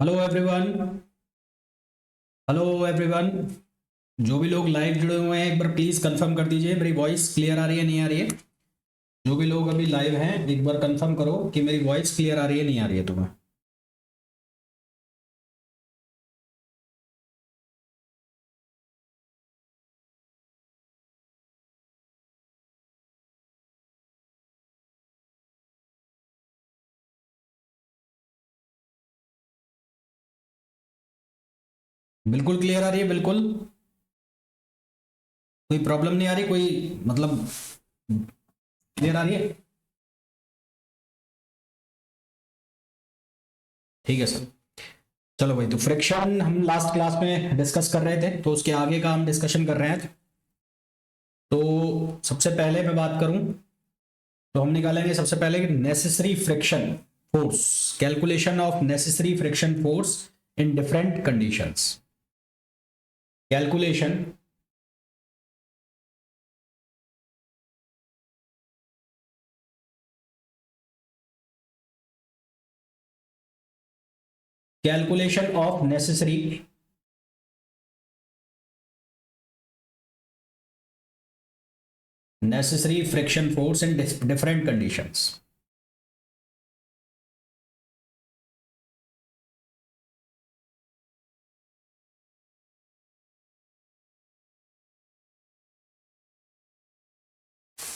Hello everyone. Hello everyone. जो भी लोग लाइव जुड़े हुए हैं एक बार प्लीज कंफर्म कर दीजिए मेरी वॉइस क्लियर आ रही है नहीं आ रही है। जो भी लोग अभी लाइव हैं एक बार कंफर्म करो कि मेरी वॉइस क्लियर आ रही है नहीं आ रही है तुम्हें। बिल्कुल क्लियर आ रही है बिल्कुल। कोई प्रॉब्लम नहीं आ रही कोई मतलब क्लियर आ रही है। ठीक है सर। चलो भाई तो फ्रिक्शन हम लास्ट क्लास में डिस्कस कर रहे थे तो उसके आगे का हम डिस्कशन कर रहे हैं। तो सबसे पहले मैं बात करूं तो हम निकालेंगे सबसे पहले necessary friction force, calculation of necessary friction force in different conditions. Calculation calculation of necessary friction force in different conditions.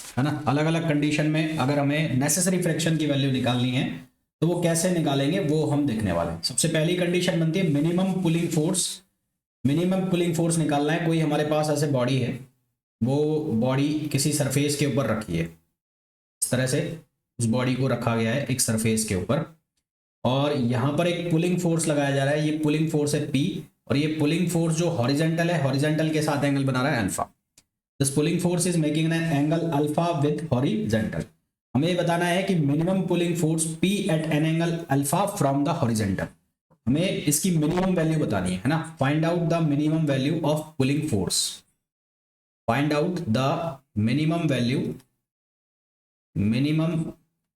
है ना, अलग अलग कंडीशन में अगर हमें नेसेसरी फ्रिक्शन की वैल्यू निकालनी है तो वो कैसे निकालेंगे वो हम देखने वाले हैं। सबसे पहली कंडीशन बनती है minimum pulling force. Minimum pulling force निकालना है। कोई हमारे पास ऐसे बॉडी है, वो बॉडी किसी सरफेस के ऊपर रखी है, इस तरह से उस बॉडी को रखा गया है एक सरफेस के ऊपर और यहाँ पर एक पुलिंग फोर्स लगाया जा रहा है। ये पुलिंग फोर्स है पी और ये पुलिंग फोर्स जो हॉरिजेंटल है, हॉरिजेंटल के साथ एंगल बना रहा है alpha. This pulling force is making an angle alpha with horizontal. हमें ये बताना है कि minimum pulling force P at an angle alpha from the horizontal. हमें इसकी मिनिमम वैल्यू बतानी है ना। Find out the minimum value of pulling force. Find out the minimum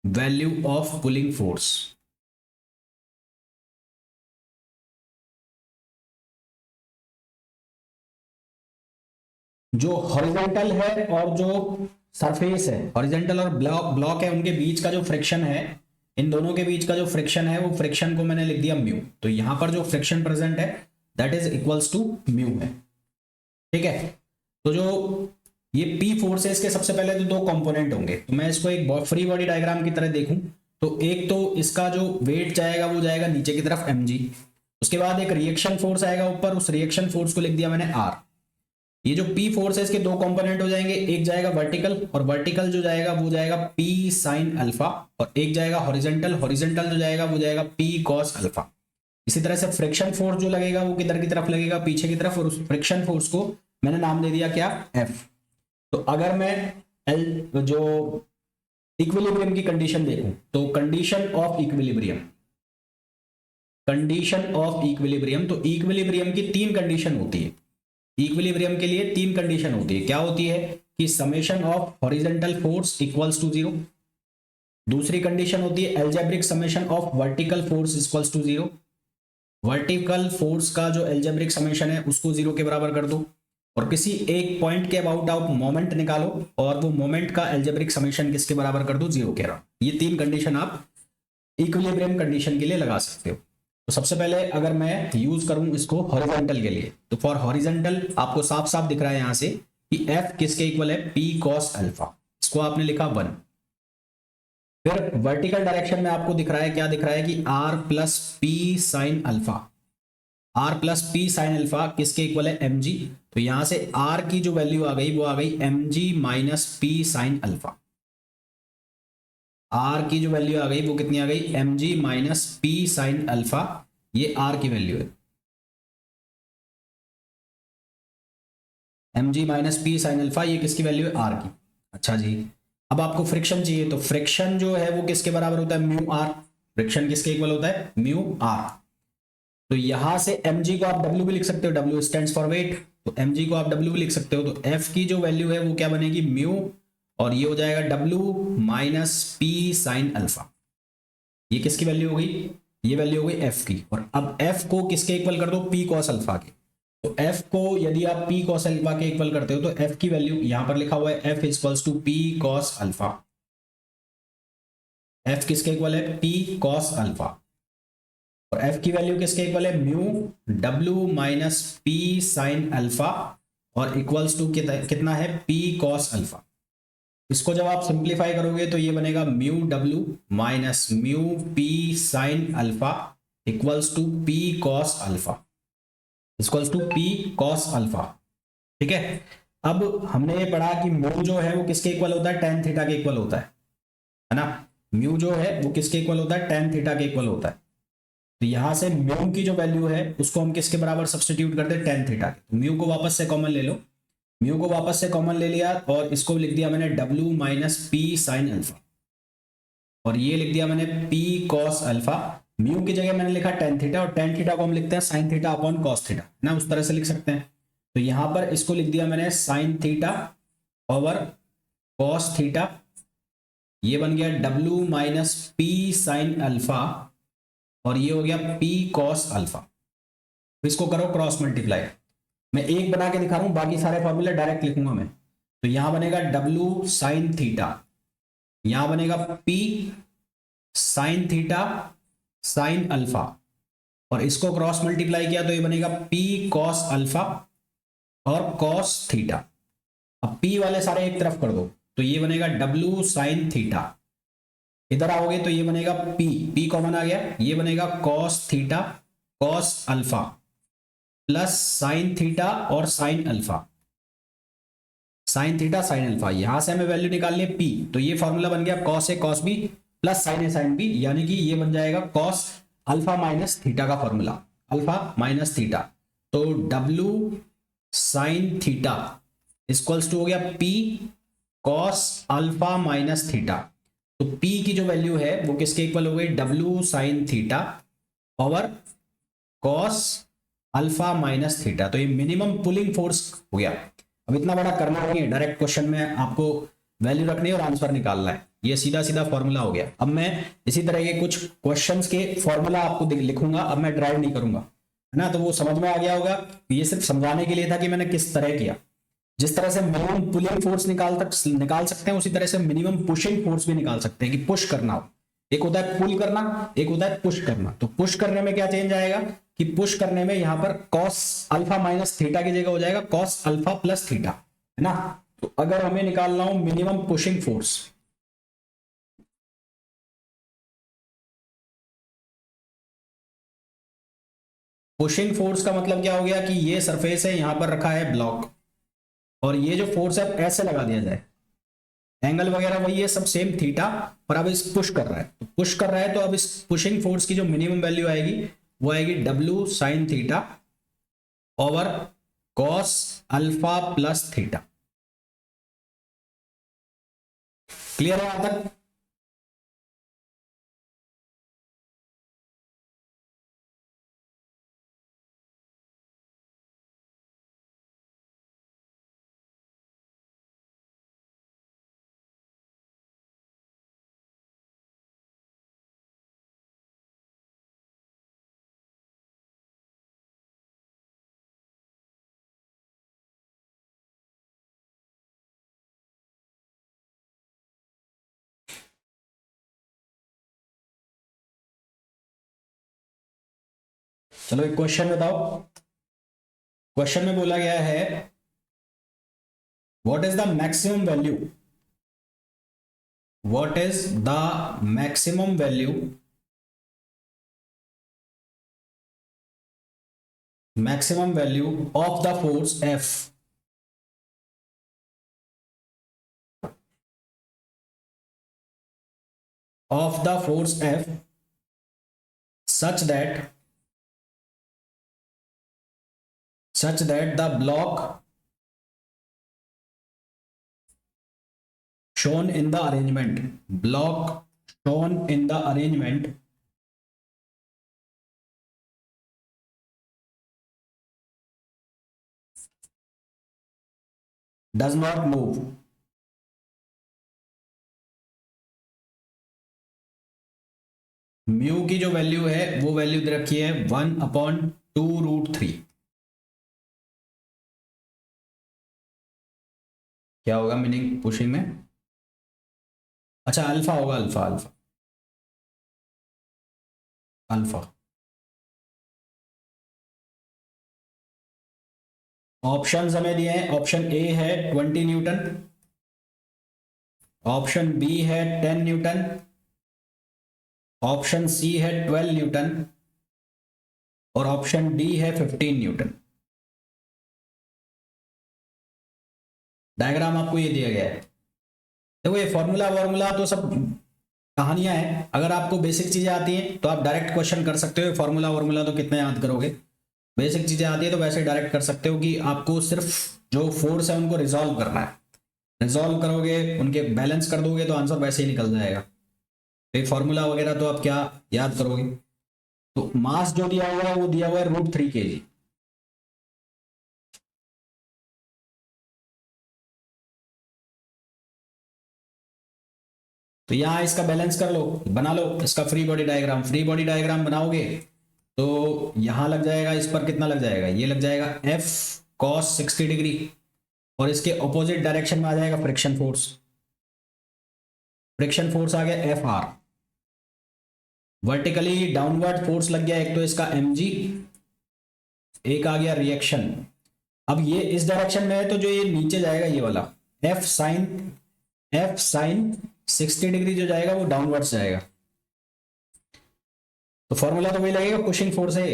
value of pulling force. जो हॉरिजेंटल है और जो सरफेस है, हॉरिजेंटल और ब्लॉक है, उनके बीच का जो फ्रिक्शन है, इन दोनों के बीच का जो फ्रिक्शन है वो फ्रिक्शन को मैंने लिख दिया म्यू। तो यहां पर जो फ्रिक्शन प्रेजेंट है that is equals to mu है। ठीक है। तो जो ये पी फोर्सेस के सबसे पहले तो दो कंपोनेंट होंगे, तो मैं इसको एक फ्री बॉडी डायग्राम की तरह देखूं तो एक तो इसका जो वेट जाएगा वो जाएगा नीचे की तरफ mg। उसके बाद एक रिएक्शन फोर्स आएगा ऊपर, उस रिएक्शन फोर्स को लिख दिया मैंने r। ये जो P फोर्स है इसके दो कंपोनेंट हो जाएंगे, एक जाएगा वर्टिकल और वर्टिकल जो जाएगा वो जाएगा P साइन अल्फा और एक जाएगा हॉरिजेंटल, हॉरिजेंटल जो जाएगा वो जाएगा P कॉस अल्फा। इसी तरह से फ्रिक्शन फोर्स जो लगेगा वो किधर की तरफ लगेगा, पीछे की तरफ, और उस फ्रिक्शन फोर्स को मैंने नाम दे दिया क्या, F। तो अगर मैं L जो इक्विलिब्रियम की कंडीशन देखूं तो कंडीशन ऑफ इक्विलिब्रियम, तो इक्विलिब्रियम की तीन कंडीशन होती है। इक्विलिब्रियम के लिए तीन कंडीशन होती है। क्या होती है कि summation of horizontal force equals to zero. दूसरी कंडीशन होती है algebraic summation of vertical force equals to zero. Vertical force का जो एल्जेब्रिक समेशन है उसको जीरो के बराबर कर दो और किसी एक पॉइंट के अबाउट आप मोमेंट निकालो और वो मोमेंट का एल्जेब्रिक समेशन किसके बराबर कर दो, जीरो के बराबर। ये तीन कंडीशन आप इक्विलिब्रियम कंडीशन के लिए लगा सकते हो। तो सबसे पहले अगर मैं यूज करूं इसको हॉरिजॉन्टल के लिए तो फॉर हॉरिजॉन्टल आपको साफ साफ दिख रहा है यहां से कि F किसके इक्वल है, P cos अल्फा। इसको आपने लिखा 1। फिर वर्टिकल डायरेक्शन में आपको दिख रहा है, क्या दिख रहा है कि R plus P sine alpha. R plus P sine alpha किसके इक्वल है, mg। तो यहां से R की जो वैल्यू आ गई वो आ गई mg minus P sine alpha. R की जो वैल्यू आ गई वो कितनी आ गई, mg minus P sine alpha. ये R की वैल्यू है, mg minus P sine alpha, ये किसकी वैल्यू है, R की। अच्छा जी, अब आपको फ्रिक्शन चाहिए तो फ्रिक्शन जो है वो किसके बराबर होता है, म्यू आर। फ्रिक्शन किसके इक्वल होता है, म्यू आर। तो यहां से mg को आप w भी लिख सकते हो, w स्टैंड्स फॉर वेट, तो mg को आप w भी लिख सकते हो। तो f की जो वैल्यू है वो क्या बनेगी, म्यू, और ये हो जाएगा w minus P sine alpha. ये किसकी वैल्यू हो गई, ये वैल्यू हो गई एफ की। और अब एफ को किसके इक्वल कर दो, पी कॉस अल्फा के। तो एफ को यदि आप पी कॉस अल्फा के इक्वल करते हो तो एफ की वैल्यू यहां पर लिखा हुआ है F equals to P cos alpha. F किसके इक्वल है, पी कॉस अल्फा। और एफ की वैल्यू किसके इक्वल है, mu W minus P sine alpha और इक्वल्स टू कितना है, पी कॉस अल्फा। इसको जब आप सिंप्लीफाई करोगे तो ये बनेगा mu W minus mu P sine alpha equals to P cos alpha, equals to P cos alpha. ठीक है। अब हमने ये पढ़ा कि म्यू जो है वो किसके इक्वल होता है, टेन थीटा के इक्वल होता है ना। म्यू जो है वो किसके इक्वल होता है, टेन थीटा के इक्वल होता है। तो यहां से म्यू की जो वैल्यू है उसको हम किसके बराबर सब्स्टिट्यूट करते हैं, टेन थीटा के। तो म्यू को वापस से कॉमन ले लो, म्यू को वापस से कॉमन ले लिया और इसको लिख दिया मैंने W minus P sine alpha और ये लिख दिया मैंने पी कॉस अल्फा। म्यू की जगह मैंने लिखा टेन थीटा और टेन थीटा को हम लिखते हैं sine theta upon cos theta ना, उस तरह से लिख सकते हैं। तो यहां पर इसको लिख दिया मैंने sine theta over cos theta, ये बन गया W minus P sine alpha और ये हो गया पी कॉस अल्फा। तो इसको करो क्रॉस मल्टीप्लाई, मैं एक बना के दिखा रहा हूं, बाकी सारे फॉर्मूले डायरेक्ट लिखूंगा मैं। तो यहां बनेगा डब्ल्यू साइन थीटा, यहां बनेगा P sign theta sine alpha और इसको क्रॉस मल्टीप्लाई किया तो ये बनेगा पी कॉस अल्फा और कॉस थीटा। अब पी वाले सारे एक तरफ कर दो तो ये बनेगा डब्ल्यू साइन थीटा, इधर आओगे तो ये बनेगा पी, पी कॉमन आ गया, ये बनेगा cos theta cos alpha plus sine theta और sine alpha, sine theta sine alpha. यहां से हमें वैल्यू निकालनी है पी, तो ये फॉर्मूला बन गया cos A cos B plus sine A sine B, यानी कि ये बन जाएगा कॉस अल्फा माइनस थीटा का फॉर्मूला, अल्फा माइनस थीटा। तो W sine theta equals to हो गया P cos alpha minus theta. तो P की जो वैल्यू है वो किसके इक्वल हो गई, W sine theta over cos alpha minus theta. तो ये मिनिमम पुलिंग फोर्स हो गया। अब इतना बड़ा करना नहीं है, डायरेक्ट क्वेश्चन में आपको वैल्यू रखनी है और आंसर निकालना है, ये सीधा सीधा फॉर्मूला हो गया। अब मैं इसी तरह के कुछ क्वेश्चंस के फॉर्मूला आपको लिखूंगा, अब मैं ड्राइव नहीं करूंगा, है ना। तो वो समझ में आ गया होगा, ये सिर्फ समझाने के लिए था कि मैंने किस तरह किया। जिस तरह से मिनिमम पुलिंग फोर्स निकाल सकते हैं उसी तरह से मिनिमम पुशिंग फोर्स भी निकाल सकते हैं कि पुश करना हो। एक होता है पुल करना, एक होता है पुश करना। तो पुश करने में क्या चेंज आएगा कि पुश करने में यहां पर कॉस अल्फा माइनस थीटा की जगह हो जाएगा कॉस अल्फा प्लस थीटा, है ना। तो अगर हमें निकालना हो minimum pushing force, pushing force का मतलब क्या हो गया कि ये सरफेस है, यहां पर रखा है ब्लॉक और ये जो फोर्स है ऐसे लगा दिया जाए, एंगल वगैरह वही है सब सेम थीटा, पर अब इस पुश कर रहा है, तो पुश कर रहा है तो अब इस पुशिंग फोर्स की जो मिनिमम वैल्यू आएगी वो आएगी W sine theta over cos alpha plus theta. Clear है यहां तक। चलो एक क्वेश्चन बताओ। क्वेश्चन में बोला गया है what is the maximum value, what is the maximum value, maximum value of the force F, of the force F such that the block shown in the arrangement, block shown in the arrangement does not move, mu की जो value है वो value दे रखी है 1/2√3। क्या होगा meaning pushing में? अच्छा अल्फा होगा, अल्फा अल्फा अल्फा। ऑप्शन हमें दिए हैं, ऑप्शन ए है 20 न्यूटन, ऑप्शन बी है 10 न्यूटन, ऑप्शन सी है 12 न्यूटन और ऑप्शन डी है 15 न्यूटन। डायग्राम आपको ये दिया गया है। देखो ये फॉर्मूला वॉर्मूला तो सब कहानियां हैं, अगर आपको बेसिक चीजें आती हैं तो आप डायरेक्ट क्वेश्चन कर सकते हो। फॉर्मूला वॉर्मूला तो कितने याद करोगे, बेसिक चीजें आती है तो वैसे डायरेक्ट कर सकते हो कि आपको सिर्फ जो फोर्स है उनको रिजॉल्व करना है। रिजॉल्व करोगे, उनके बैलेंस कर दोगे तो आंसर वैसे ही निकल जाएगा। तो फॉर्मूला वगैरह तो आप क्या याद करोगे। तो मास जो दिया हुआ है वो दिया हुआ है √3 kg। तो यहां इसका बैलेंस कर लो, बना लो इसका free body diagram. Free body diagram बनाओगे तो यहां लग जाएगा, इस पर कितना लग जाएगा, ये लग जाएगा F cos 60 डिग्री और इसके ऑपोजिट डायरेक्शन में आ जाएगा फ्रिक्शन फोर्स। फ्रिक्शन फोर्स आ गया FR। वर्टिकली डाउनवर्ड फोर्स लग गया एक तो इसका mg, एक आ गया रिएक्शन। अब ये इस डायरेक्शन में है तो जो ये नीचे जाएगा ये वाला F sin 60 डिग्री जो जाएगा वो डाउनवर्ड जाएगा। तो फॉर्मूला तो वही लगेगा, पुशिंग फोर्स है।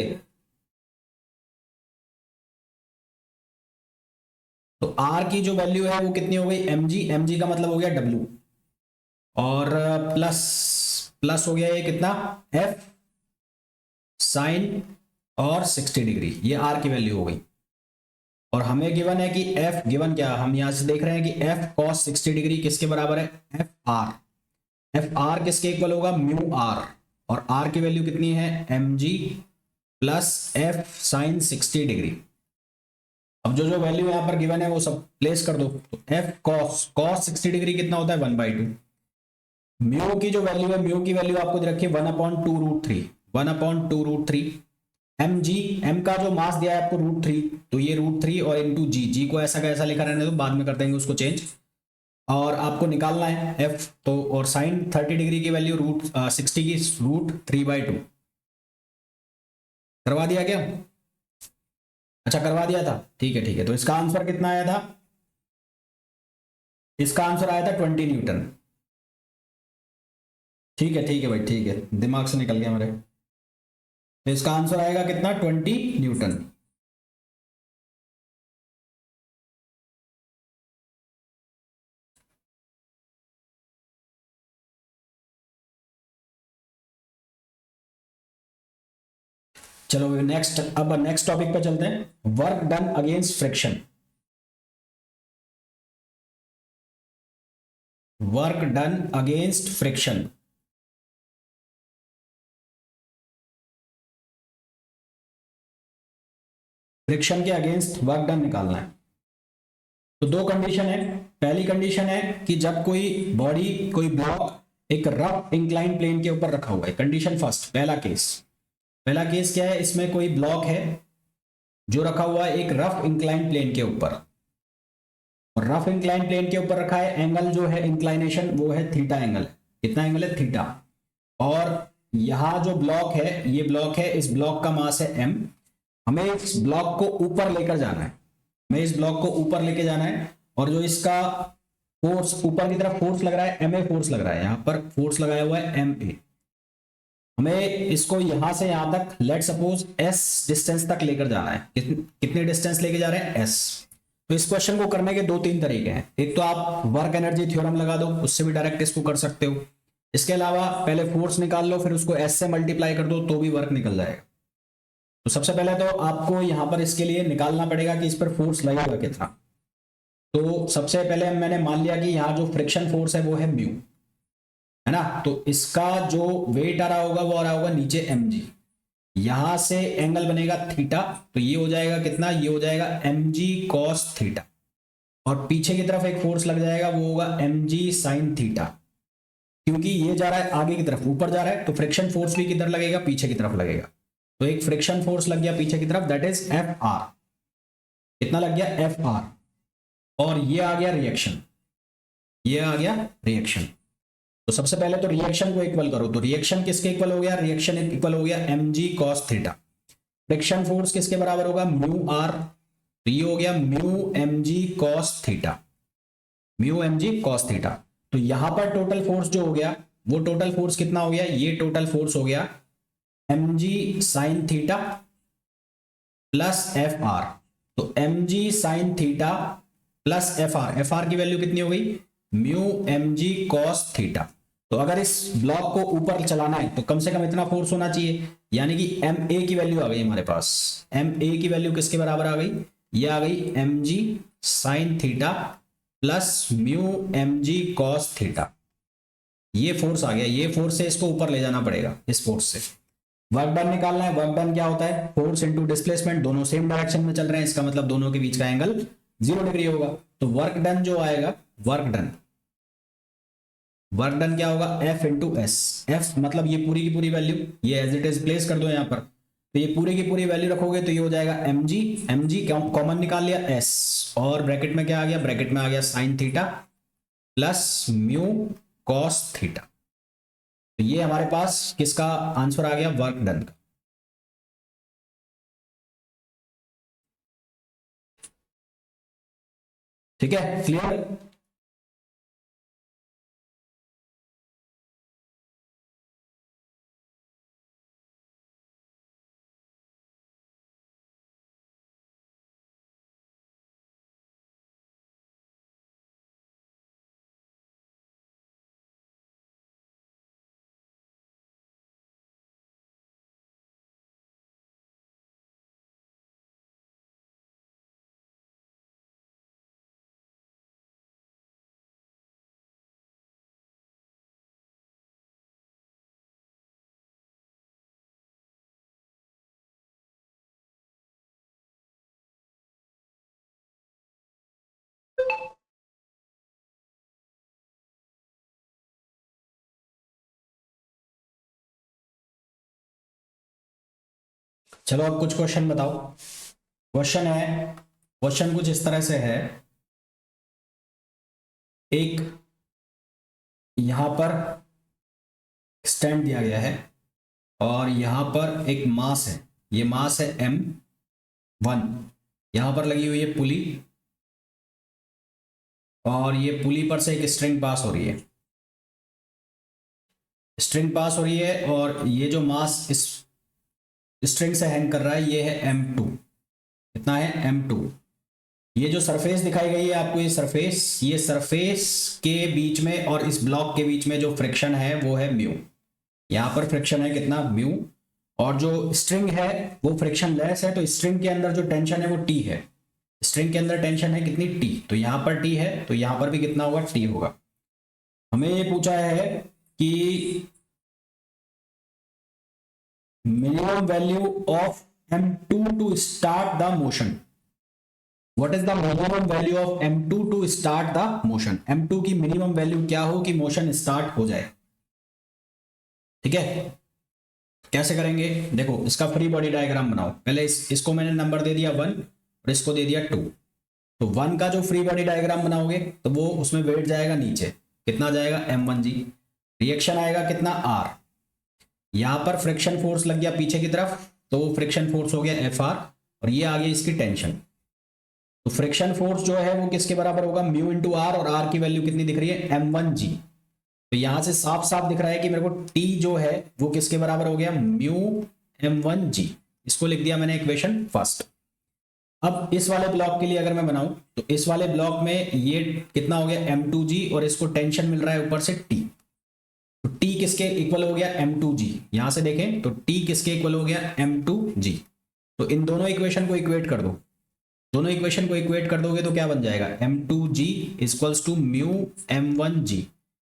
तो R की जो वैल्यू है वो कितनी हो गई, mg का मतलब हो गया W और प्लस प्लस हो गया ये कितना F साइन और 60 डिग्री, ये R की वैल्यू हो गई। और हमें गिवन है कि F गिवन क्या, हम यहां से देख रहे हैं कि F cos 60 डिग्री किसके बराबर है, FR किसके इक्वल होगा, म्यू R, और R की वैल्यू कितनी है mg plus F sine 60 degree. अब जो जो वैल्यू यहां पर गिवन है वो सब प्लेस कर दो। तो F cos 60 डिग्री कितना होता है 1/2। म्यू की जो वैल्यू है, म्यू की वैल्यू आपको दे रखी है 1/2√3, 1/2√3। एम का जो मास दिया है आपको √3, तो ये √3 और इंटू जी को ऐसा का ऐसा लिखा रहने दो, बाद में कर देंगे उसको चेंज। और आपको निकालना है F तो, और साइन 30 डिग्री की वैल्यू √60 की √3/2। करवा दिया क्या? अच्छा करवा दिया था, ठीक है ठीक है। तो इसका आंसर कितना आया था, इसका आंसर आया था 20 न्यूटन। ठीक है भाई, ठीक है, दिमाग से निकल गया मेरे। तो इसका आंसर आएगा कितना, 20 न्यूटन। चलो नेक्स्ट, अब नेक्स्ट टॉपिक पे चलते हैं, work done against friction. Work done against friction. Friction के अगेंस्ट वर्क डन निकालना है। तो दो कंडीशन है। पहली कंडीशन है कि जब कोई बॉडी, कोई ब्लॉक एक रफ इंक्लाइन प्लेन के ऊपर रखा हुआ है, कंडीशन फर्स्ट, पहला केस। पहला केस क्या है, इसमें कोई ब्लॉक है जो रखा हुआ है एक रफ इंक्लाइन प्लेन के ऊपर, और रफ इंक्लाइन प्लेन के ऊपर रखा है, एंगल जो है इंक्लाइनेशन वो है थीटा एंगल। कितना एंगल है, थीटा। और यहां जो ब्लॉक है, ये ब्लॉक है, इस ब्लॉक का मास है m। हमें इस ब्लॉक को ऊपर लेकर जाना है, हमें इस ब्लॉक को ऊपर लेके जाना है। और जो इसका फोर्स ऊपर की तरफ फोर्स लग रहा है, ma फोर्स लग रहा है, यहां पर फोर्स लगाया हुआ है ma। हमें इसको यहां से यहां तक लेट सपोज s डिस्टेंस तक लेकर जाना है। कितने डिस्टेंस लेके जा रहे हैं, s। तो इस क्वेश्चन को करने के दो तीन तरीके हैं। एक तो आप वर्क एनर्जी थ्योरम लगा दो, उससे भी डायरेक्ट इसको कर सकते हो। इसके अलावा पहले फोर्स निकाल लो, फिर उसको s से मल्टीप्लाई कर दो तो भी वर्क निकल जाएगा। तो सबसे पहले तो आपको यहां पर इसके लिए निकालना पड़ेगा कि इस पर फोर्स लगेगा कितना। तो सबसे पहले मैंने मान लिया कि यहाँ जो फ्रिक्शन फोर्स है वो है म्यू, है ना। तो इसका जो वेट आ रहा होगा वो आ रहा होगा नीचे mg। यहां से एंगल बनेगा थीटा, तो ये हो जाएगा कितना, ये हो जाएगा mg cos थीटा। और पीछे की तरफ एक फोर्स लग जाएगा वो होगा mg sin थीटा। क्योंकि ये जा रहा है आगे की तरफ, ऊपर जा रहा है, तो फ्रिक्शन फोर्स भी किधर लगेगा, पीछे की तरफ लगेगा। तो एक फ्रिक्शन फोर्स लग गया पीछे की तरफ, दैट इज एफ आर। कितना लग गया, एफ आर। और ये आ गया रिएक्शन, ये आ गया रिएक्शन। तो सबसे पहले तो रिएक्शन को इक्वल करो, तो रिएक्शन किसके इक्वल हो गया, रिएक्शन इक्वल हो गया mg cos theta. Friction force किसके बराबर होगा, म्यू आर। तो ये हो गया mu mg cos theta, mu mg cos theta. तो यहां पर टोटल फोर्स जो हो गया, वो टोटल फोर्स कितना हो गया, ये टोटल फोर्स हो गया mg sin theta plus F R. तो mg sin theta plus F R की वैल्यू कितनी हो गई, म्यू mg cos थीटा। तो अगर इस ब्लॉक को ऊपर चलाना है तो कम से कम इतना फोर्स होना चाहिए, यानी कि एम ए की वैल्यू आ गई हमारे पास। एम ए की वैल्यू किसके बराबर आ गई, ये आ गई mg sin theta plus mu mg cos theta. ये फोर्स आ गया, ये फोर्स से इसको ऊपर ले जाना पड़ेगा, इस फोर्स से वर्क डन निकालना है। वर्क डन क्या होता है, फोर्स इनटू डिस्प्लेसमेंट, दोनों सेम डायरेक्शन में चल रहे हैं, इसका मतलब दोनों के बीच का एंगल 0 डिग्री होगा। तो वर्क डन जो आएगा, वर्क डन क्या होगा, F इंटू एस। एफ मतलब ये पूरी की पूरी वैल्यू, ये एज इट इज प्लेस कर दो यहाँ पर। तो ये पूरी की पूरी वैल्यू रखोगे तो ये हो जाएगा mg कॉमन निकाल लिया, s और ब्रैकेट में क्या आ गया, ब्रैकेट में आ गया sine theta plus mu cos theta. तो ये हमारे पास किसका आंसर आ गया, वर्क डन का। ठीक है, क्लियर। चलो अब कुछ क्वेश्चन बताओ। क्वेश्चन है, क्वेश्चन कुछ इस तरह से है, एक यहां पर स्टैंड दिया गया है और यहां पर एक मास है, ये मास है m1। यहां पर लगी हुई है पुली और ये पुली पर से एक स्ट्रिंग पास हो रही है, स्ट्रिंग पास हो रही है और ये जो मास इस स्ट्रिंग से हैंग कर रहा है ये है m2। कितना है, m2। ये जो सरफेस दिखाई गई है आपको, ये सरफेस के बीच में और इस ब्लॉक के बीच में जो फ्रिक्शन है वो है म्यू। यहां पर फ्रिक्शन है कितना, म्यू। और जो स्ट्रिंग है वो फ्रिक्शन लेस है, तो स्ट्रिंग के अंदर जो टेंशन है वो टी है। स्ट्रिंग के अंदर टेंशन है कितनी, टी। तो यहां पर टी है तो यहां पर भी कितना होगा, टी होगा। हमें ये पूछा है कि minimum value of m2 to start the motion. What is the minimum value of m2 to start the motion. m2 की मिनिमम वैल्यू क्या हो कि मोशन स्टार्ट हो जाए। ठीक है, कैसे करेंगे, देखो इसका फ्री बॉडी डायग्राम बनाओ। पहले इसको मैंने नंबर दे दिया 1 और इसको दे दिया 2। तो 1 का जो फ्री बॉडी डायग्राम बनाओगे तो वो उसमें वेट जाएगा नीचे, कितना जाएगा, m1g। रिएक्शन आएगा कितना, r। यहां पर फ्रिक्शन फोर्स लग गया पीछे की तरफ, तो वो फ्रिक्शन फोर्स हो गया Fr और ये आ गई इसकी टेंशन। तो फ्रिक्शन फोर्स जो है वो किसके बराबर होगा, म्यू इंटू आर, और आर की वैल्यू कितनी दिख रही है, m1g। तो यहां से साफ साफ दिख रहा है कि मेरे को टी जो है वो किसके बराबर हो गया, म्यू m1g। इसको लिख दिया मैंने इक्वेशन फर्स्ट। अब इस वाले ब्लॉक के लिए अगर मैं बनाऊं तो इस वाले ब्लॉक में ये कितना हो गया, m2g, और इसको टेंशन मिल रहा है ऊपर से t। तो t किसके इक्वल हो गया, m2g। यहां से देखें तो t किसके इक्वल हो गया, m2g। तो इन दोनों इक्वेशन को इक्वेट कर दो, दोनों इक्वेशन को इक्वेट कर दोगे तो क्या बन जाएगा, m2g equals to mu m1g।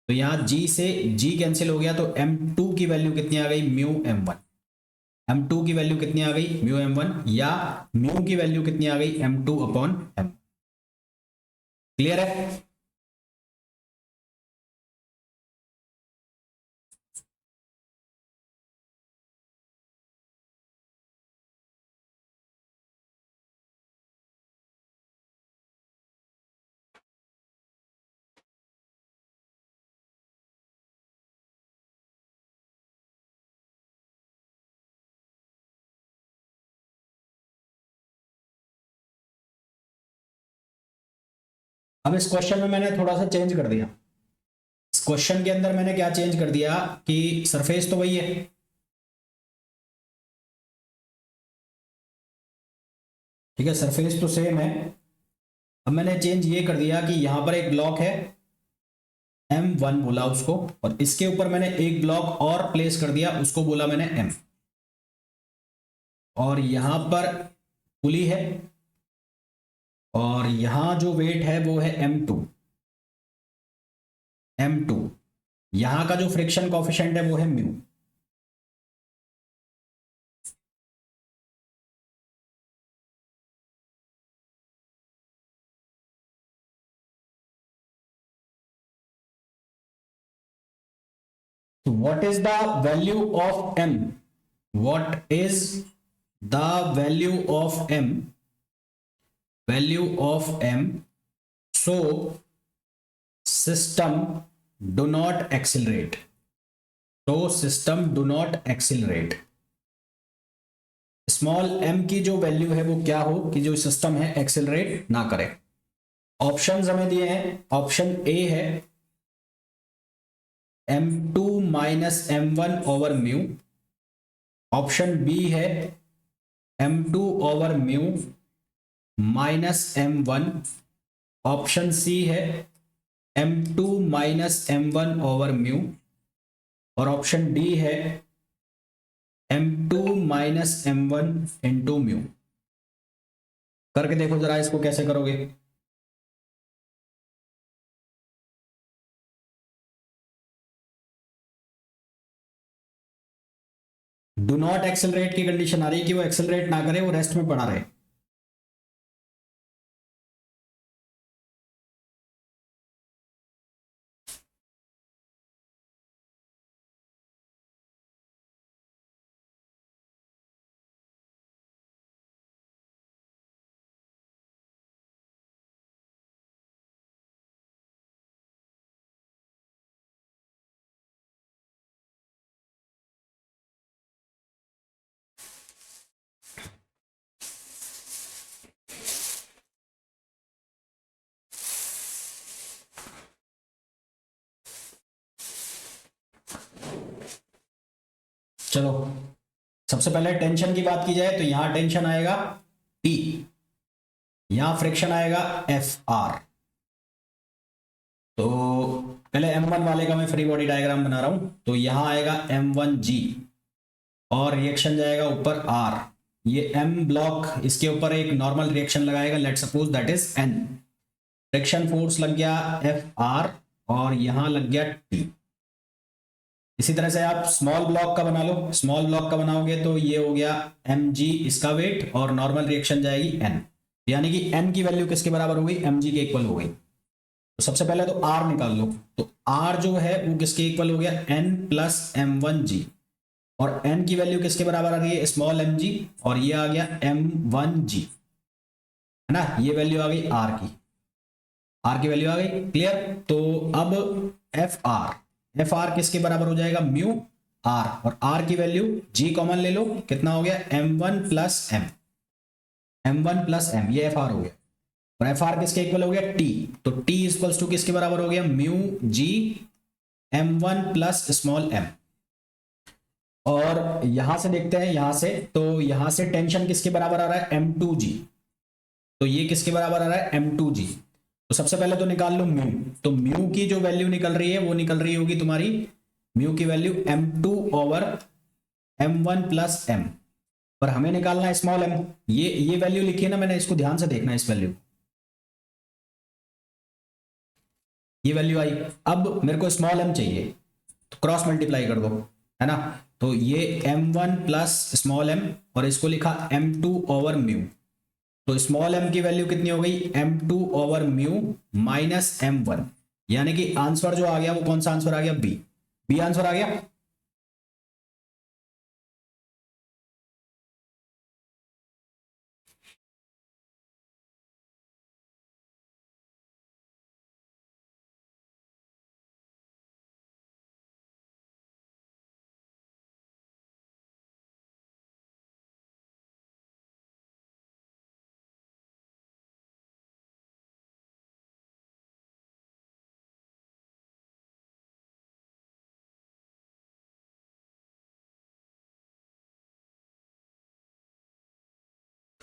तो यहां g से g कैंसिल हो गया, तो m2 की वैल्यू कितनी आ गई, म्यू m1। m2 की वैल्यू कितनी आ गई, म्यू m1, या म्यू की वैल्यू कितनी आ गई, m2 अपॉन m। क्लियर है। अब इस क्वेश्चन में मैंने थोड़ा सा चेंज कर दिया। इस क्वेश्चन के अंदर मैंने क्या चेंज कर दिया कि सरफेस तो वही है, ठीक है, सरफेस तो सेम है। अब मैंने चेंज ये कर दिया कि यहां पर एक ब्लॉक है, M1 बोला उसको, और इसके ऊपर मैंने एक ब्लॉक और प्लेस कर दिया, उसको बोला मैंने M। और यहां पर पुली है, और यहां जो वेट है वो है M2। M2, यहां का जो फ्रिक्शन कॉफिशिएंट है वो है mu. So what is the value of M? What is the value of M? Value of M. So system do not accelerate. So system do not accelerate. Small m की जो value है वो क्या हो कि जो सिस्टम है accelerate ना करे। ऑप्शंस हमें दिए हैं, ऑप्शन ए है M2 minus M1 over mu, option B है M2 over mu minus M1, option C है M2 minus M1 over mu, और ऑप्शन डी है M2 minus M1 into mu. करके देखो जरा इसको कैसे करोगे। डू नॉट एक्सेलरेट की कंडीशन आ रही है कि वो एक्सेलरेट ना करे, वो रेस्ट में पड़ा रहे। चलो, सबसे पहले टेंशन की बात की जाए तो यहां टेंशन आएगा P, यहां फ्रिक्शन आएगा FR। तो पहले M1 वाले का मैं फ्री बॉडी डायग्राम बना रहा हूं, तो यहां आएगा M1G, और रिएक्शन जाएगा ऊपर R। ये M ब्लॉक इसके ऊपर एक नॉर्मल रिएक्शन लगाएगा, let suppose that is N। Friction force लग गया FR, और यहां लग गया T। इसी तरह से आप स्मॉल ब्लॉक का बना लो, स्मॉल ब्लॉक का बनाओगे तो ये हो गया mg इसका वेट, और नॉर्मल रिएक्शन जाएगी n, यानी कि n की वैल्यू किसके बराबर हो गई, mg के इक्वल हो गई। तो सबसे पहले तो r निकाल लो, तो r जो है वो किसके इक्वल हो गया, n प्लस m1g, और n की वैल्यू किसके बराबर आ रही है, स्मॉल mg, और ये आ गया m1g, है ना, ये वैल्यू आ गई r की, r की वैल्यू आ गई, क्लियर। तो अब एफ आर किसके बराबर हो जाएगा, म्यू आर, और आर की वैल्यू जी कॉमन ले लो, कितना हो गया m1 प्लस m, ये एफ आर हो गया, और एफ आर किसके इक्वल हो गया, टी। तो टी इक्वल्स टू किसके बराबर हो गया, mu G m1 plus small m। और यहां से देखते हैं, यहां से तो यहां से टेंशन किसके बराबर आ रहा है, m2g। तो ये किसके बराबर आ रहा है, m2g। तो सबसे पहले तो निकाल लो म्यू, तो म्यू की जो वैल्यू निकल रही है वो निकल रही होगी तुम्हारी, म्यू की value m2 over m1 plus m, पर हमें निकालना है स्मॉल m। ये वैल्यू लिखी है ना मैंने, इसको ध्यान से देखना, इस वैल्यू, ये वैल्यू आई। अब मेरे को स्मॉल m चाहिए, तो क्रॉस मल्टीप्लाई कर दो, है ना। तो ये m1 प्लस स्मॉल m, और इसको लिखा m2 ओवर म्यू। तो स्मॉल m की वैल्यू कितनी हो गई, m2 over mu minus m1, यानी कि आंसर जो आ गया वो कौन सा आंसर आ गया, बी। बी आंसर आ गया।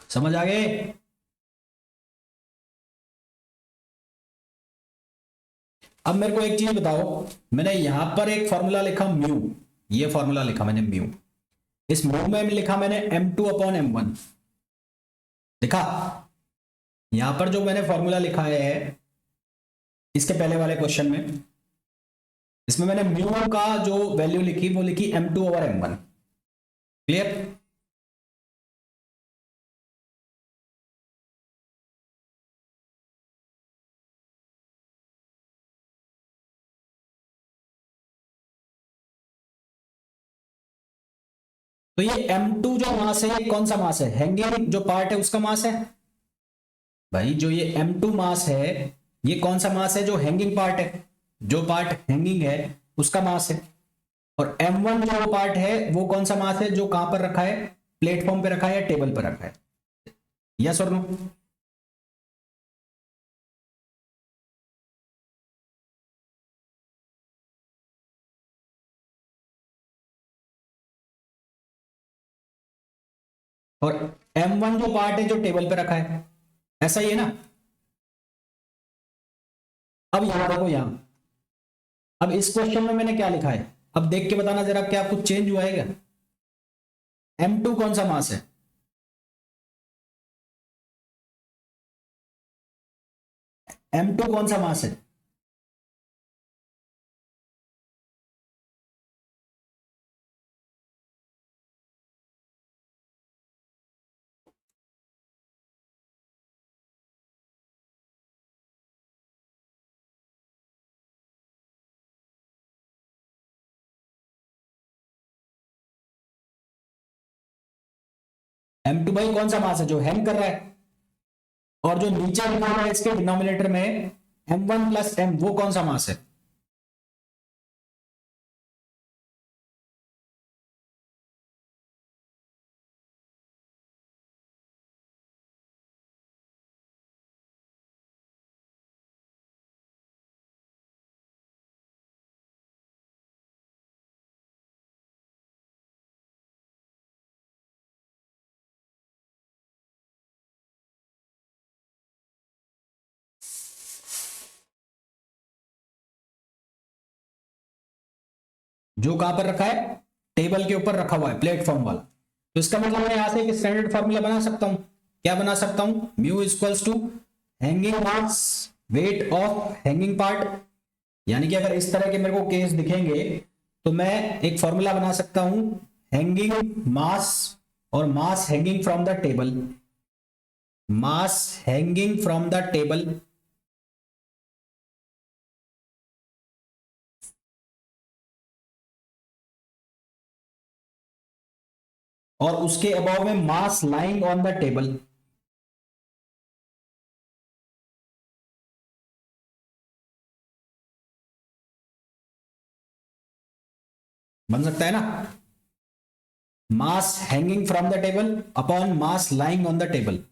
समझ आ गए? अब मेरे को एक चीज बताओ, मैंने यहां पर एक फॉर्मूला लिखा म्यू, ये फॉर्मूला लिखा मैंने म्यू, इस म्यू में लिखा मैंने m2/m1 लिखा। यहां पर जो मैंने फॉर्मूला लिखा है इसके पहले वाले क्वेश्चन में, इसमें मैंने म्यू का जो वैल्यू लिखी वो लिखी m2/m1। क्लियर? तो ये m2 जो मास है ये कौन सा मास है? हैंगिंग जो पार्ट है उसका मास है भाई। जो ये m2 मास है ये कौन सा मास है? जो हैंगिंग पार्ट है, जो पार्ट हैंगिंग है उसका मास है। और m1 जो पार्ट है वो कौन सा मास है? जो कहां पर रखा है? प्लेटफॉर्म पे रखा है या टेबल पर रखा है? यस और नो? और m1 जो पार्ट है जो टेबल पे रखा है, ऐसा ही है ना? अब यहां देखो, यहां अब इस क्वेश्चन में मैंने क्या लिखा है, अब देख के बताना जरा, क्या कुछ चेंज हुआ है क्या? m2 कौन सा मास है? m2 कौन सा मास है? m2 भाई कौन सा मास है? जो हैंग कर रहा है। और जो नीचे लिखा हुआ है इसके डिनोमिनेटर में m1 + m, वो कौन सा मास है? जो कहां पर रखा है? टेबल के ऊपर रखा हुआ है, प्लेटफॉर्म वाला। तो इसका मतलब मैं यहां से एक स्टैंडर्ड फॉर्मूला बना सकता हूं। क्या बना सकता हूं? Mu equals to hanging mass weight of hanging part. यानी कि अगर इस तरह के मेरे को केस दिखेंगे तो मैं एक फॉर्मूला बना सकता हूं, हैंगिंग मास और mass hanging from the table, mass hanging from the table और उसके अबाव में mass lying on the table. बन सकता है ना? Mass hanging from the table upon mass lying on the table.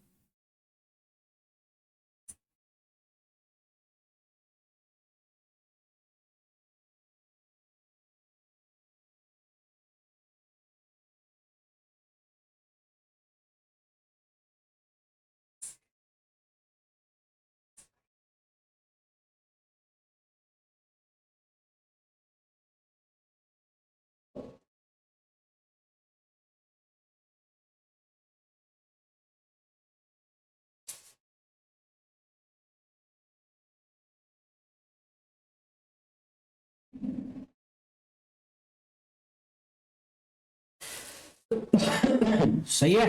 सही है।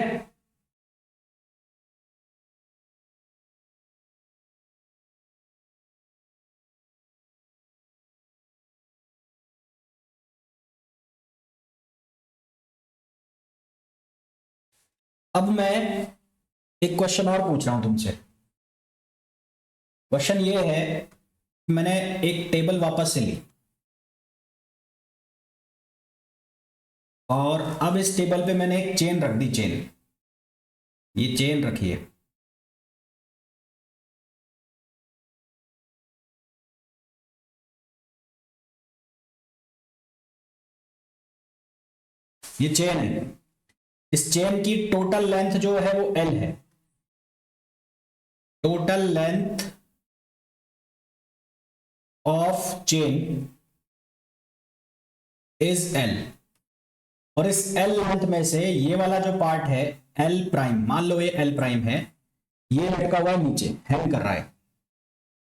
अब मैं एक क्वेश्चन और पूछ रहा हूं तुमसे। क्वेश्चन ये है, मैंने एक टेबल वापस से ली और अब इस टेबल पे मैंने एक चेन रख दी, चेन, ये चेन रखी है। ये चेन है। इस चेन की टोटल लेंथ जो है वो एल है, total length of chain is L. और इस एल लेंथ में से ये वाला जो पार्ट है एल प्राइम, मान लो ये एल प्राइम है, ये लटका हुआ है नीचे, हैंग कर रहा है,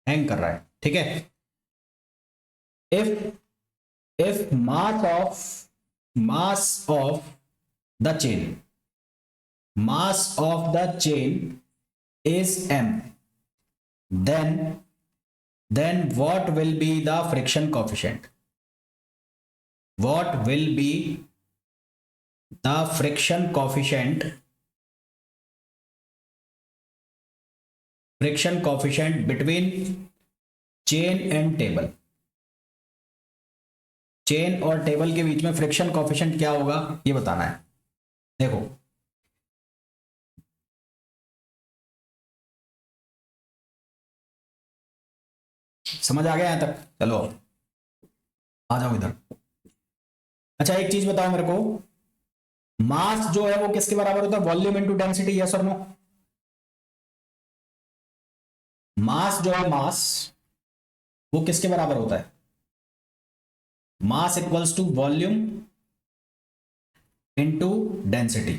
हैंग कर रहा है, ठीक है। If mass of the chain, mass of the chain is m, then what will be the friction coefficient? What will be the friction coefficient between chain and table? Chain और table के बीच में friction coefficient क्या होगा ये बताना है। देखो समझ आ गया यहां तक? चलो आ जाओ इधर। अच्छा एक चीज बताओ मेरे को, मास जो है वो किसके बराबर होता है? वॉल्यूम इनटू डेंसिटी, यस और नो? मास जो है, मास वो किसके बराबर होता है? Mass equals to volume into density.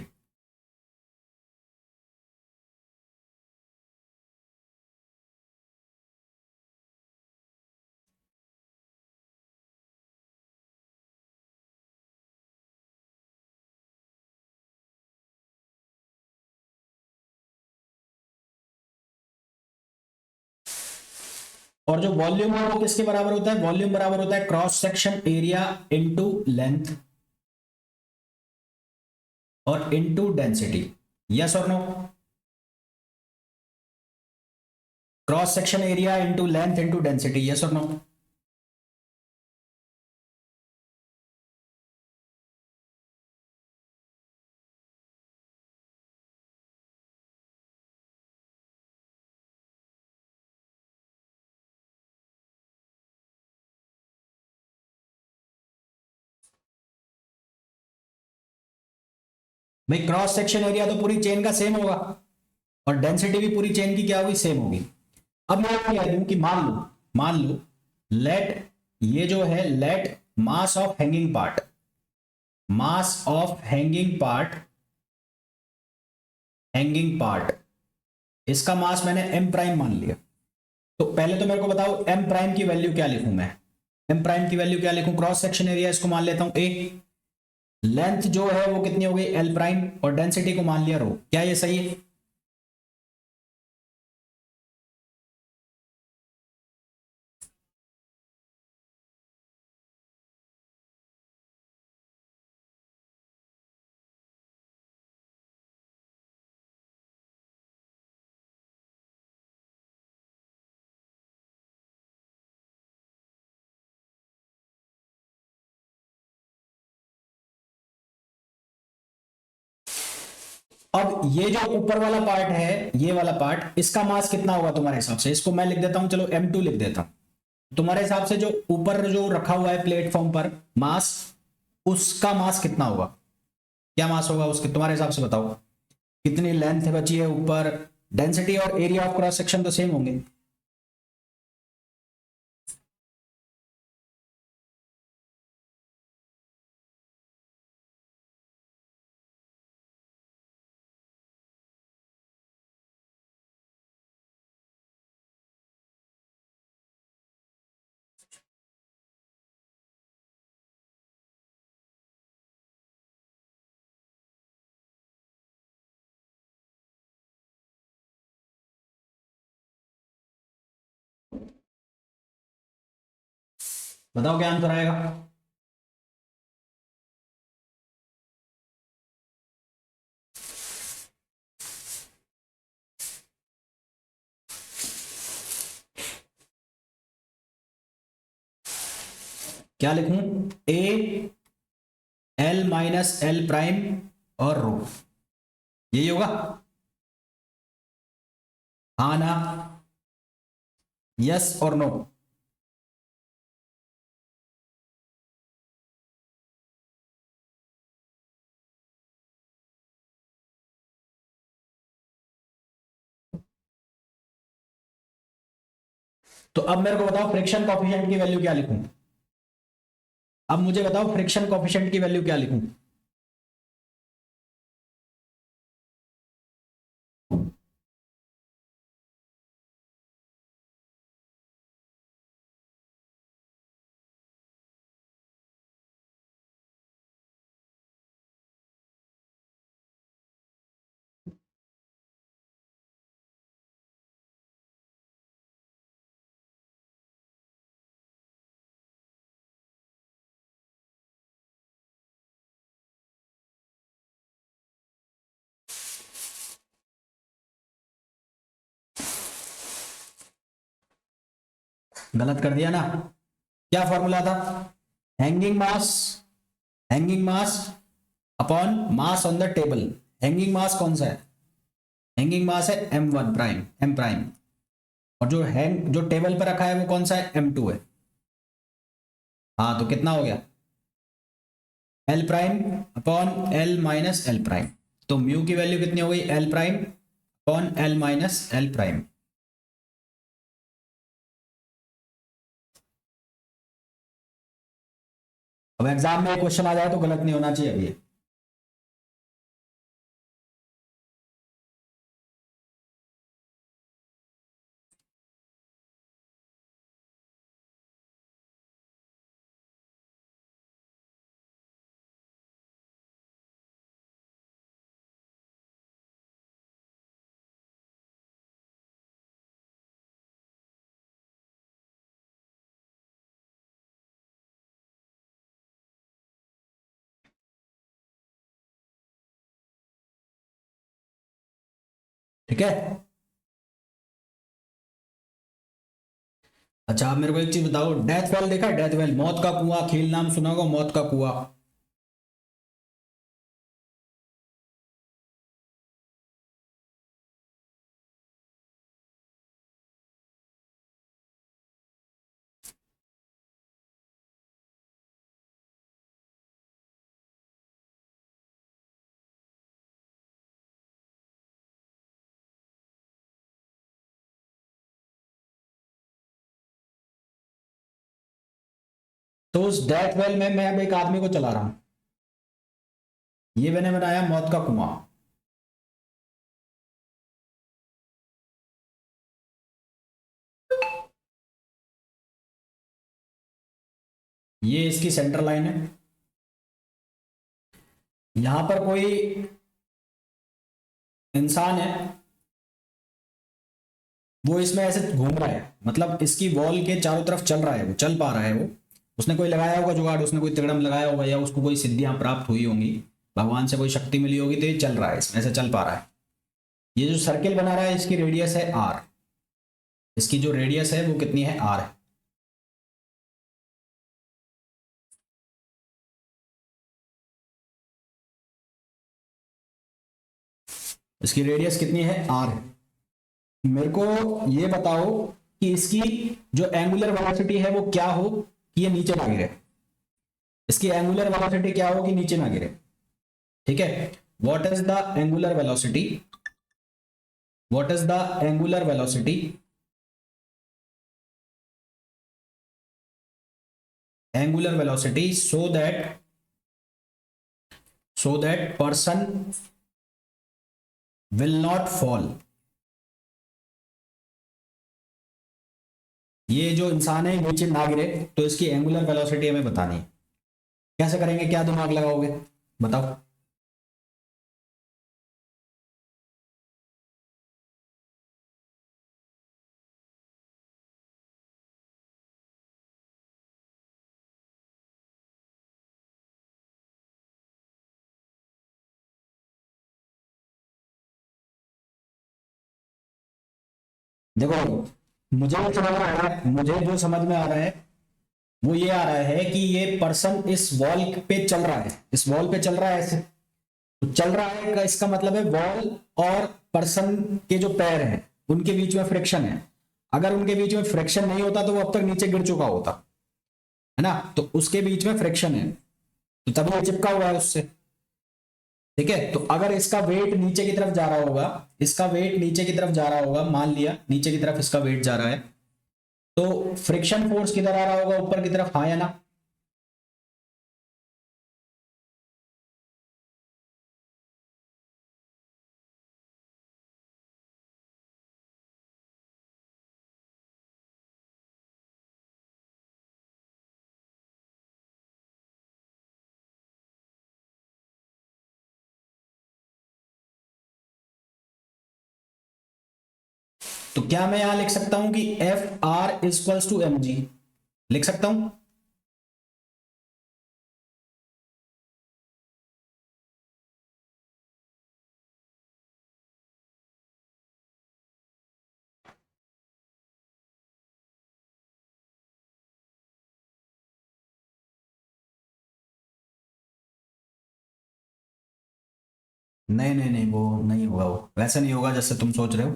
और जो वॉल्यूम है वो किसके बराबर होता है? वॉल्यूम बराबर होता है cross section area into length और इनटू डेंसिटी, यस और no? Cross section area into length into density, yes और नो? भाई क्रॉस सेक्शन एरिया तो पूरी चेन का सेम होगा और डेंसिटी भी पूरी चेन की क्या होगी? सेम होगी। अब मैं कह दूं कि मान लो लेट, ये जो है let mass of hanging part, mass of hanging part इसका मास मैंने m प्राइम मान लिया। तो पहले तो मेरे को बताओ m प्राइम की वैल्यू क्या लिखूं मैं? m प्राइम की वैल्यू क्या लिखूं? क्रॉस सेक्शन एरिया इसको मान लेता हूं a, लेंथ जो है वो कितनी हो गई? l प्राइम, और डेंसिटी को मान लिया रो। क्या ये सही है? अब ये जो ऊपर वाला पार्ट है, ये वाला पार्ट, इसका मास कितना होगा तुम्हारे हिसाब से? इसको मैं लिख देता हूं, चलो m2 लिख देता हूं। तुम्हारे हिसाब से जो ऊपर जो रखा हुआ है प्लेटफॉर्म पर मास, उसका मास कितना होगा? क्या मास होगा उसके तुम्हारे हिसाब से? बताओ कितनी लेंथ बची है ऊपर? डेंसिटी और एरिया ऑफ क्रॉस सेक्शन तो सेम होंगे। बताओ क्या आंसर आएगा? क्या लिखूं? A L minus L prime और रो, यही होगा? हाँ ना? यस और नो? तो अब मेरे को बताओ फ्रिक्शन कॉफिशिएंट की वैल्यू क्या लिखूं? अब मुझे बताओ फ्रिक्शन कॉफिशिएंट की वैल्यू क्या लिखूं? गलत कर दिया ना? क्या फॉर्मूला था? Hanging mass, hanging mass upon mass on the table. Hanging mass कौन सा है? हैंगिंग मास है m1 प्राइम, m प्राइम। और जो टेबल पर रखा है वो कौन सा है? m2 है। हाँ, तो कितना हो गया? l prime upon l minus l prime. तो म्यू की वैल्यू कितनी हो गई? l prime upon l minus l prime. अब एग्जाम में क्वेश्चन आ जाए तो गलत नहीं होना चाहिए अभी। ठीक है। अच्छा, आप मेरे को एक चीज बताओ, डेथ वेल देखा है? डेथ वेल, मौत का कुआं, खेल नाम सुना होगा, मौत का कुआं। तो उस डेथ वेल में मैं अब एक आदमी को चला रहा हूं, ये मैंने बनाया मौत का कुआं। ये इसकी सेंटर लाइन है। यहां पर कोई इंसान है, वो इसमें ऐसे घूम रहा है, मतलब इसकी वॉल के चारों तरफ चल रहा है, वो चल पा रहा है वो। उसने कोई लगाया होगा जुगाड़, उसने कोई तिकड़म लगाया होगा, या उसको कोई सिद्धियां प्राप्त हुई होंगी, भगवान से कोई शक्ति मिली होगी, तो ये चल रहा है, इसमें ऐसे चल पा रहा है। ये जो सर्किल बना रहा है इसकी रेडियस है आर। इसकी जो रेडियस है वो कितनी है? आर है। इसकी रेडियस कितनी है? आर है। मेरे को ये बताओ कि इसकी जो एंगुलर वेलोसिटी है वो क्या हो कि ये नीचे ना गिरे। इसकी एंगुलर वेलोसिटी क्या हो कि नीचे ना गिरे? ठीक है। What is the angular velocity? What is the angular velocity? Angular velocity so that person will not fall। ये जो इंसान है नीचे ना गिरे, तो इसकी एंगुलर वेलोसिटी हमें बतानी है। कैसे करेंगे? क्या दिमाग लगाओगे? बताओ। देखो, मुझे जो समझ में आ रहा है, मुझे जो समझ में आ रहा है वो ये आ रहा है कि ये पर्सन इस वॉल पे चल रहा है, इस वॉल पे चल रहा है ऐसे। तो चल रहा है का इसका मतलब है वॉल और पर्सन के जो पैर हैं उनके बीच में फ्रिक्शन है। अगर उनके बीच में फ्रिक्शन नहीं होता तो वो अब तक नीचे गिर चुका होता, है ना? तो उसके बीच में फ्रिक्शन है, तो तभी ये चिपका हुआ है उससे। ठीक है। तो अगर इसका वेट नीचे की तरफ जा रहा होगा, इसका वेट नीचे की तरफ जा रहा होगा, मान लिया नीचे की तरफ इसका वेट जा रहा है, तो फ्रिक्शन फोर्स किधर आ रहा होगा, ऊपर की तरफ, हाँ या ना? तो क्या मैं यहां लिख सकता हूं कि F R equals to m g, लिख सकता हूं? नहीं नहीं नहीं, वो नहीं होगा, वो वैसे नहीं होगा जैसे तुम सोच रहे हो।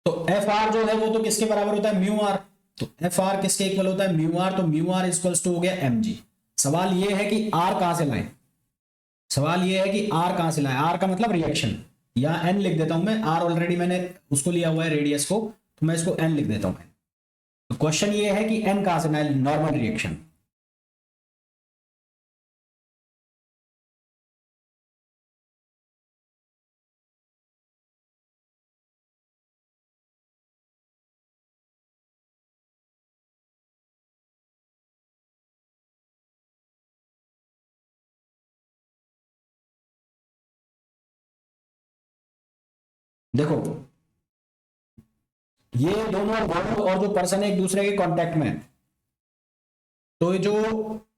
तो एफ आर जो है वो तो किसके बराबर होता है, म्यू आर। तो एफ आर किसके इक्वल होता है, म्यू आर। तो म्यू आर इक्वल्स टू हो गया एम जी। सवाल ये है कि आर कहां से लाएं, सवाल ये है कि आर कहां से लाएं। आर का मतलब रिएक्शन, या एन लिख देता हूं मैं, आर ऑलरेडी मैंने उसको लिया हुआ है रेडियस को, तो मैं इसको एन लिख देता हूं। तो क्वेश्चन ये है कि एन कहां से लाएं, नॉर्मल रिएक्शन। देखो, ये दोनों वॉल और जो पर्सन है एक दूसरे के कांटेक्ट में है, तो ये जो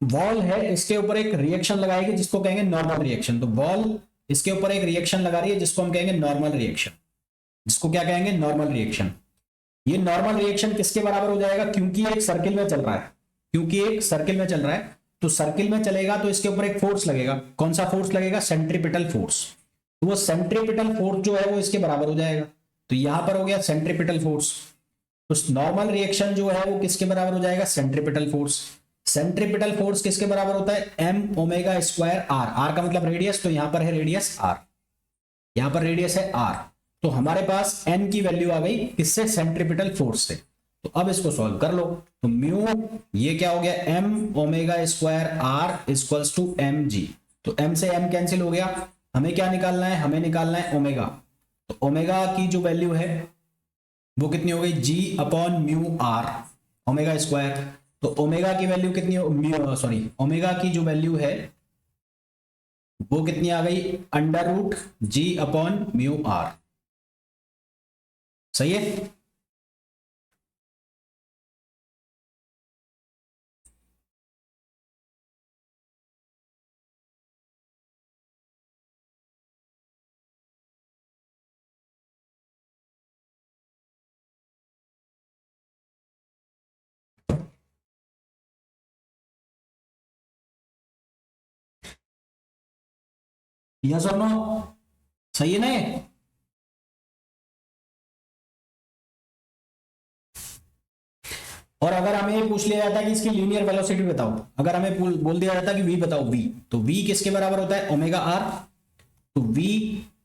वॉल है इसके ऊपर एक रिएक्शन लगाएगी जिसको कहेंगे नॉर्मल रिएक्शन। तो वॉल इसके ऊपर एक रिएक्शन लगा रही है जिसको हम कहेंगे नॉर्मल रिएक्शन, जिसको क्या कहेंगे, नॉर्मल रिएक्शन। ये नॉर्मल रिएक्शन किसके बराबर हो जाएगा, क्योंकि एक सर्किल में चल रहा है, क्योंकि एक सर्किल में चल रहा है, तो सर्किल में चलेगा तो इसके ऊपर एक फोर्स लगेगा। कौन सा फोर्स लगेगा, सेंट्रीपिटल फोर्स। तो वो सेंट्रीपिटल फोर्स जो है वो इसके बराबर हो जाएगा। तो यहां पर हो गया सेंट्रीपिटल फोर्स। तो नॉर्मल रिएक्शन जो है वो किसके बराबर हो जाएगा, सेंट्रीपिटल फोर्स। सेंट्रीपिटल फोर्स किसके बराबर होता है, m omega square r. R का मतलब रेडियस, तो यहां पर है रेडियस आर, यहां पर रेडियस है आर। तो हमारे पास एन की वैल्यू आ गई किससे, सेंट्रीपिटल फोर्स से। तो अब इसको सॉल्व कर लो। तो म्यू, ये क्या हो गया, m omega square r equals to m g. तो एम से एम कैंसिल हो गया, हमें क्या निकालना है, हमें निकालना है ओमेगा। तो ओमेगा की जो वैल्यू है वो कितनी हो गई, G upon mu r, omega square. तो ओमेगा की वैल्यू कितनी हो, सॉरी, ओमेगा की जो वैल्यू है वो कितनी आ गई, under root g upon mu r. सही है। यस और नो, सही है ना ये? और अगर हमें ये पूछ लिया जाता है कि इसकी लीनियर वेलोसिटी बताओ, अगर हमें बोल दिया जाता है कि वी बताओ, वी, तो वी किसके बराबर होता है, ओमेगा आर। तो वी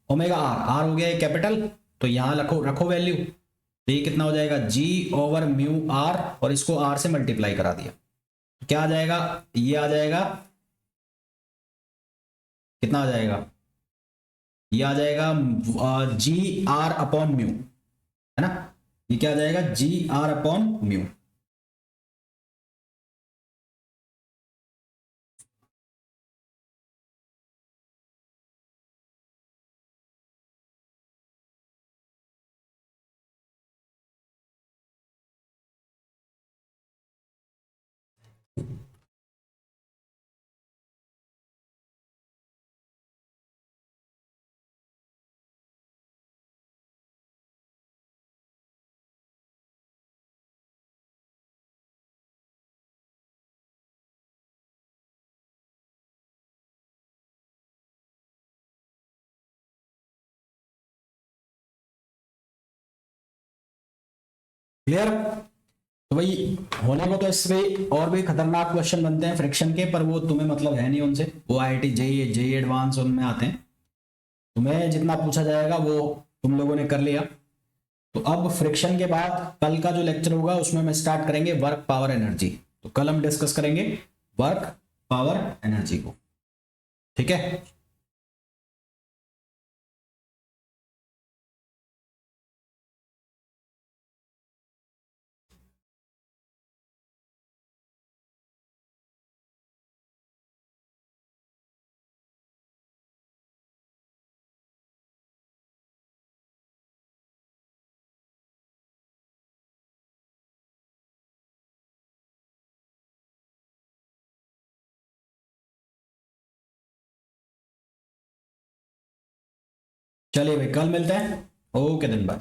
ओमेगा आर, आर हो गया कैपिटल, तो यहां रखो रखो वैल्यू। तो ये कितना हो जाएगा, जी ओवर म्यू आर, और इसको आर से मल्टीप्लाई करा दिया, तो क्या आ जाएगा, ये आ जाएगा, कितना आ जाएगा, ये आ जाएगा जी आर अपॉन म्यू, है ना। ये क्या आ जाएगा, जी आर अपॉन म्यू। क्लियर। तो भाई होने को तो इससे और भी खतरनाक क्वेश्चन बनते हैं फ्रिक्शन के, पर वो तुम्हें मतलब है नहीं उनसे, वो आईआईटी जेई जेई एडवांस उनमें आते हैं। तुम्हें जितना पूछा जाएगा वो तुम लोगों ने कर लिया। तो अब फ्रिक्शन के बाद कल का जो लेक्चर होगा उसमें हम स्टार्ट करेंगे वर्क पावर एनर्जी। तो कल हम डिस्कस करेंगे वर्क पावर एनर्जी को, ठीक है। चलिए भाई, कल मिलते हैं। ओके दिन, बाय।